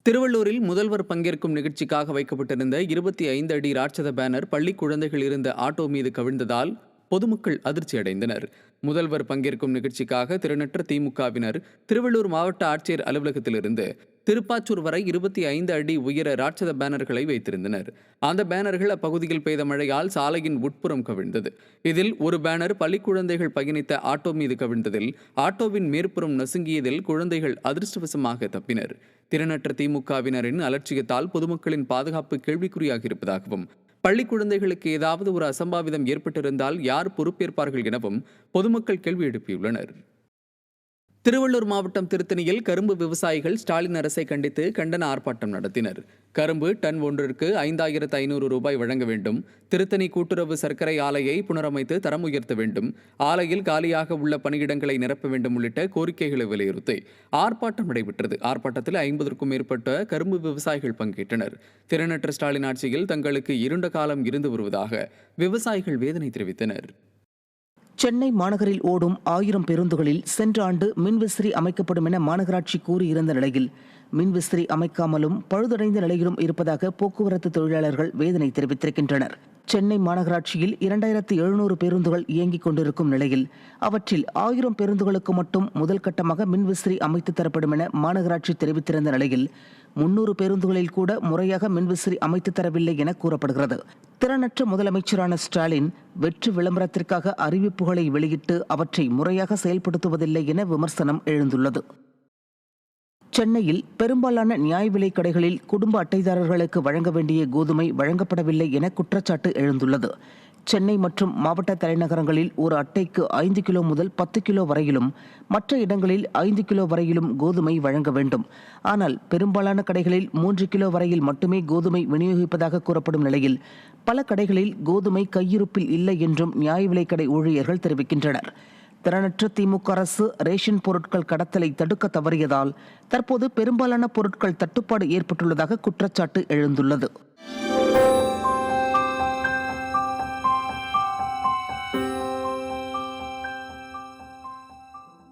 திருவள்ளூரில் முதல்வர் பங்கேற்கும் நிகழ்ச்சிக்காக வைக்கப்பட்டிருந்த 25 அடி ராட்சத பேனர் பள்ளி குழந்தைகள் இருந்த ஆட்டோ மீது கவிழ்ந்ததால் பொதுமக்கள் அதிர்ச்சி அடைந்தனர். முதல்வர் பங்கேற்கும் நிகழ்ச்சிக்காக திறனற்ற திமுகவினர் திருவள்ளூர் மாவட்ட ஆட்சியர் அலுவலகத்திலிருந்து திருப்பாச்சூர் வரை 25 அடி உயர ராட்சத பேனர்களை வைத்திருந்தனர். அந்த பேனர்கள் அப்பகுதியில் பெய்த மழையால் சாலையின் உட்புறம் கவிழ்ந்தது. இதில் ஒரு பேனர் பள்ளி குழந்தைகள் பயணித்த ஆட்டோ மீது கவிழ்ந்ததில் ஆட்டோவின் மேற்புறம் நசுங்கியதில் குழந்தைகள் அதிர்ஷ்டவசமாக தப்பினர். திறனற்ற திமுகவினரின் அலட்சியத்தால் பொதுமக்களின் பாதுகாப்பு கேள்விக்குறியாகியிருப்பதாகவும், பள்ளி குழந்தைகளுக்கு ஏதாவது ஒரு அசம்பாவிதம் ஏற்பட்டிருந்தால் யார் பொறுப்பேற்பார்கள் எனவும் பொதுமக்கள் கேள்வி எழுப்பியுள்ளனர். திருவள்ளூர் மாவட்டம் திருத்தணியில் கரும்பு விவசாயிகள் ஸ்டாலின் அரசை கண்டித்து கண்டன ஆர்ப்பாட்டம் நடத்தினர். கரும்பு டன் ஒன்றிற்கு 5500 ரூபாய் வழங்க வேண்டும், திருத்தணி கூட்டுறவு சர்க்கரை ஆலையை புனரமைத்து தரம் உயர்த்த வேண்டும், ஆலையில் காலியாக உள்ள பணியிடங்களை நிரப்ப வேண்டும் உள்ளிட்ட கோரிக்கைகளை வலியுறுத்தி ஆர்ப்பாட்டம் நடைபெற்றது. ஆர்ப்பாட்டத்தில் 50க்கும் மேற்பட்ட கரும்பு விவசாயிகள் பங்கேற்றனர். திறனற்ற ஸ்டாலின் ஆட்சியில் தங்களுக்கு இருண்ட காலம் இருந்து வருவதாக விவசாயிகள் வேதனை தெரிவித்தனர். சென்னை மாநகரில் ஓடும் 1000 பேருந்துகளில் சென்ற ஆண்டு மின்விசிறி அமைக்கப்படும் என மாநகராட்சி கூறியிருந்த நிலையில் மின்விசிறி அமைக்காமலும் பழுதடைந்த நிலையிலும் இருப்பதாக போக்குவரத்து தொழிலாளர்கள் வேதனை தெரிவித்திருக்கின்றனர். சென்னை மாநகராட்சியில் 2700 பேருந்துகள் இயங்கிக் கொண்டிருக்கும் நிலையில் அவற்றில் 1000 பேருந்துகளுக்கு மட்டும் முதல் கட்டமாக மின்விசிறி அமைத்து தரப்படும் என மாநகராட்சி தெரிவித்திருந்த நிலையில் 300 பேருந்துகளில் கூட முறையாக மின்விசிறி அமைத்து தரவில்லை என கூறப்படுகிறது. திறனற்ற முதலமைச்சரான ஸ்டாலின் வெற்று விளம்பரத்திற்காக அறிவிப்புகளை வெளியிட்டு அவற்றை முறையாக செயல்படுத்துவதில்லை என விமர்சனம் எழுந்துள்ளது. சென்னையில் பெரும்பாலான நியாய விலைக் கடைகளில் குடும்ப அட்டைதாரர்களுக்கு வழங்க வேண்டிய கோதுமை வழங்கப்படவில்லை என குற்றச்சாட்டு எழுந்துள்ளது. சென்னை மற்றும் மாவட்ட தலைநகரங்களில் ஒரு அட்டைக்கு 5 கிலோ முதல் 10 கிலோ வரையிலும், மற்ற இடங்களில் 5 கிலோ வரையிலும் கோதுமை வழங்க வேண்டும். ஆனால் பெரும்பாலான கடைகளில் 3 கிலோ வரையில் மட்டுமே கோதுமை விநியோகிப்பதாக கூறப்படும் நிலையில் பல கடைகளில் கோதுமை கையிருப்பில் இல்லை என்றும் நியாய விலைக் கடை ஊழியர்கள் தெரிவிக்கின்றனர். திறனற்ற திமுக அரசு ரேஷன் பொருட்கள் கடத்தலை தடுக்க தவறியதால் தற்போது பெரும்பாலான பொருட்கள் தட்டுப்பாடு ஏற்பட்டுள்ளதாக குற்றச்சாட்டு எழுந்துள்ளது.